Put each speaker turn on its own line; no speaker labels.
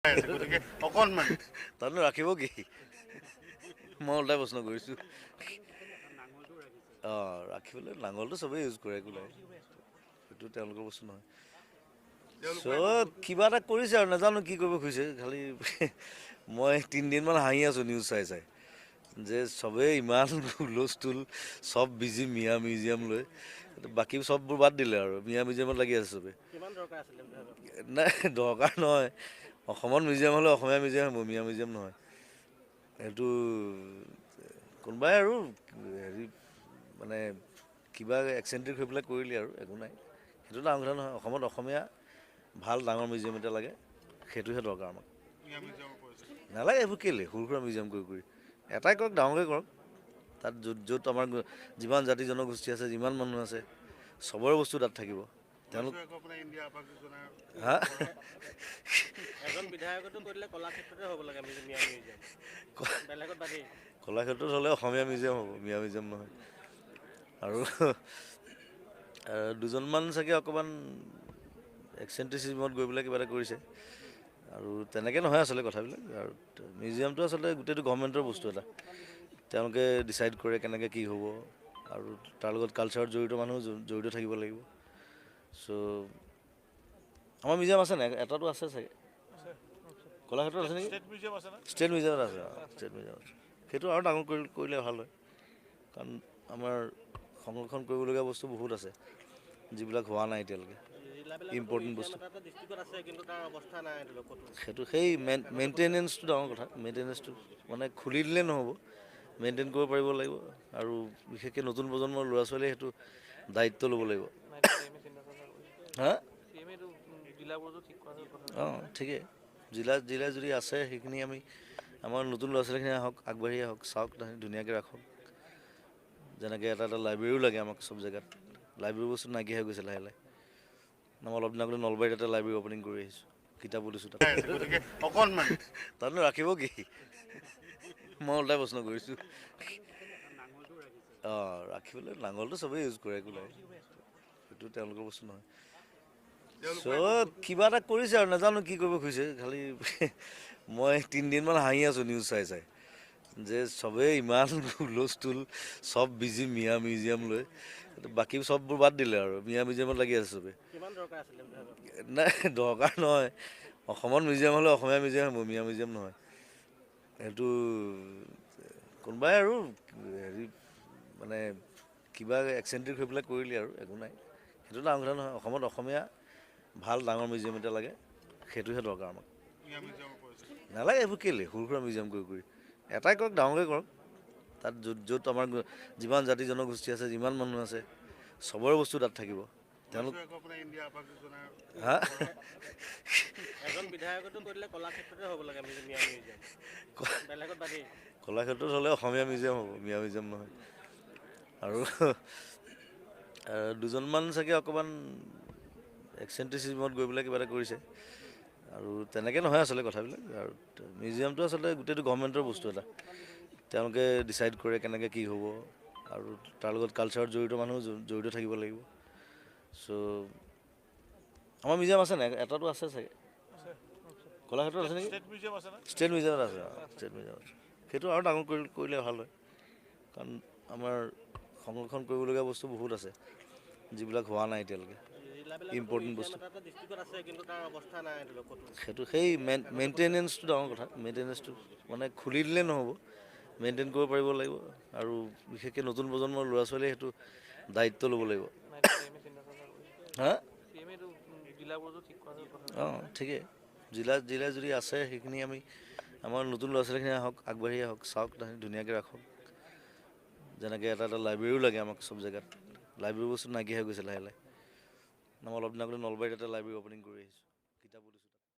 অকণমান
তাতনো ৰাখিব কি মই ওল্টাই প্ৰশ্ন কৰিছোঁ অঁ ৰাখিবলৈ নাঙলটো চবেই ইউজ কৰে একো নাই সেইটো তেওঁলোকৰ বস্তু নহয় চ' কিবা এটা কৰিছে আৰু নাজানো কি কৰিব খুজিছে খালি মই 3 দিনমান হাঁহি আছোঁ নিউজ চাই চাই যে চবেই ইমান হুলস্থুল চব বিজি মিয়া মিউজিয়াম লৈ বাকী চববোৰ বাদ দিলে আৰু মিয়া মিউজিয়ামত লাগি আছে চবেই নাই দৰকাৰ নহয় অসমত মিউজিয়াম হ'লে অসমীয়া মিউজিয়াম হ'ব মিয়া মিউজিয়াম নহয় সেইটো কোনোবাই আৰু হেৰি মানে কিবা এক্সেণ্ট্ৰিক হৈ পেলাই কৰিলে আৰু একো নাই সেইটো ডাঙৰ কথা নহয় অসমত অসমীয়া ভাল ডাঙৰ মিউজিয়াম এটা লাগে সেইটোহে দৰকাৰ আমাক নালাগে এইবোৰ কেলৈ সৰু সুৰা মিউজিয়াম কৰি এটাই কৰক ডাঙৰকৈ কৰক তাত য'ত আমাৰ যিমান জাতি জনগোষ্ঠী আছে যিমান মানুহ আছে চবৰে বস্তু তাত থাকিব তেওঁলোক হা কলাক্ষেত্ৰত হ'লে অসমীয়া মিউজিয়াম হ'ব মিয়া মিউজিয়াম নহয় আৰু দুজনমান চাগে অকণমান এক্সেণ্ট্ৰিচিজমত গৈ পেলাই কিবা এটা কৰিছে আৰু তেনেকৈ নহয় আচলতে কথাবিলাক আৰু মিউজিয়ামটো আচলতে গোটেইটো গভৰ্ণমেণ্টৰ বস্তু এটা তেওঁলোকে ডিচাইড কৰে কেনেকৈ কি হ'ব আৰু তাৰ লগত কালচাৰত জড়িত মানুহ জড়িত থাকিব লাগিব চ' আমাৰ মিউজিয়াম আছে নাই এটাতো আছে চাগে কলাক্ষেত্ৰত আছে নেকি ষ্টেট মিউজিয়ামত আছে ষ্টেট মিউজিয়াম আছে সেইটো আৰু ডাঙৰ কৰিলে ভাল হয় কাৰণ আমাৰ সংৰক্ষণ কৰিবলগীয়া বস্তু বহুত আছে যিবিলাক হোৱা নাই এতিয়ালৈকে ইম্পৰ্টেণ্ট বস্তু সেইটো সেই মেইনটেনেঞ্চটো ডাঙৰ কথা মেইনটেনেঞ্চটো মানে খুলি দিলে নহ'ব মেইনটেইন কৰিব পাৰিব লাগিব আৰু বিশেষকৈ নতুন প্ৰজন্মৰ ল'ৰা ছোৱালীয়ে সেইটো দায়িত্ব ল'ব লাগিব হা অঁ ঠিকেই জিলা যদি আছে সেইখিনি আমি আমাৰ নতুন ল'ৰা ছোৱালীখিনি আহক আগবাঢ়ি আহক চাওক ধুনীয়াকৈ ৰাখক যেনেকৈ এটা লাইব্ৰেৰীও লাগে আমাক চব জেগাত লাইব্ৰেৰী বস্তু নাইকিয়া হৈ গৈছে লাহে লাহে মই অলপ দিনৰ আগতে নলবাৰীত এটা লাইব্ৰেৰী অ'পেনিং কৰি আহিছোঁ কিতাপো দিছোঁ তাত
অকণমান
তাতনো ৰাখিব কি মই ওল্টাই প্ৰশ্ন কৰিছোঁ অঁ ৰাখিবলৈ নাঙলটো চবেই ইউজ কৰে একো নাই সেইটো তেওঁলোকৰ বস্তু নহয় চ' কিবা এটা কৰিছে আৰু নাজানো কি কৰিব খুজিছে খালি মই 3 দিনমান হাঁহি আছোঁ নিউজ চাই চাই যে চবেই ইমান হুলস্থুল চব বিজি মিয়া মিউজিয়াম লৈ বাকী চববোৰ বাদ দিলে আৰু মিয়া মিউজিয়ামত লাগি আছে চবেই নাই দৰকাৰ নহয় অসমত মিউজিয়াম হ'লে অসমীয়া মিউজিয়াম হ'ব মিয়া মিউজিয়াম নহয় সেইটো কোনোবাই আৰু হেৰি মানে কিবা এক্সেণ্ট্ৰিক হৈ পেলাই কৰিলে আৰু একো নাই সেইটো ডাঙৰ কথা নহয় অসমত অসমীয়া ভাল ডাঙৰ মিউজিয়াম এটা লাগে সেইটোহে দৰকাৰ আমাক নালাগে এইবোৰ কেলৈ সৰু সুৰা মিউজিয়াম কৰি এটাই কৰক ডাঙৰকৈ কৰক তাত য'ত আমাৰ যিমান জাতি জনগোষ্ঠী আছে যিমান মানুহ আছে চবৰে বস্তু তাত থাকিব তেওঁলোক হা কলাক্ষেত্ৰত হ'লে অসমীয়া মিউজিয়াম হ'ব মিয়া মিউজিয়াম নহয় আৰু দুজনমান চাগে অকণমান এক্সেণ্ট্ৰিচিজমত গৈ পেলাই কিবা এটা কৰিছে আৰু তেনেকৈ নহয় আচলতে কথাবিলাক আৰু মিউজিয়ামটো আচলতে গোটেইটো গভৰ্ণমেণ্টৰ বস্তু এটা তেওঁলোকে ডিচাইড কৰে কেনেকৈ কি হ'ব আৰু তাৰ লগত কালচাৰত জড়িত মানুহ জড়িত থাকিব লাগিব চ' আমাৰ মিউজিয়াম আছে নাই এটাতো আছে চাগে কলাক্ষেত্ৰত আছে নেকি ষ্টেট মিউজিয়ামত আছে ষ্টেট মিউজিয়ামত আছে সেইটো আৰু ডাঙৰ কৰিলে ভাল হয় কাৰণ আমাৰ সংৰক্ষণ কৰিবলগীয়া বস্তু বহুত আছে যিবিলাক হোৱা নাই এতিয়ালৈকে ইম্পৰ্টেণ্ট বস্তু সেইটো সেই মেইনটেনেঞ্চটো ডাঙৰ কথা মেইনটেনেঞ্চটো মানে খুলি দিলে নহ'ব মেইনটেইন কৰিব পাৰিব লাগিব আৰু বিশেষকৈ নতুন প্ৰজন্মৰ ল'ৰা ছোৱালীয়ে সেইটো দায়িত্ব ল'ব লাগিব হা অঁ ঠিকেই জিলা যদি আছে সেইখিনি আমি আমাৰ নতুন ল'ৰা ছোৱালীখিনি আহক আগবাঢ়ি আহক চাওক ধুনীয়াকৈ ৰাখক যেনেকৈ এটা লাইব্ৰেৰীও লাগে আমাক চব জেগাত লাইব্ৰেৰী বস্তু নাইকিয়া হৈ গৈছে লাহে লাহে মই অলপ দিনৰ আগতে নলবাৰীত এটা লাইব্ৰেৰী অ'পেনিং কৰি আহিছোঁ কিতাপো দিছোঁ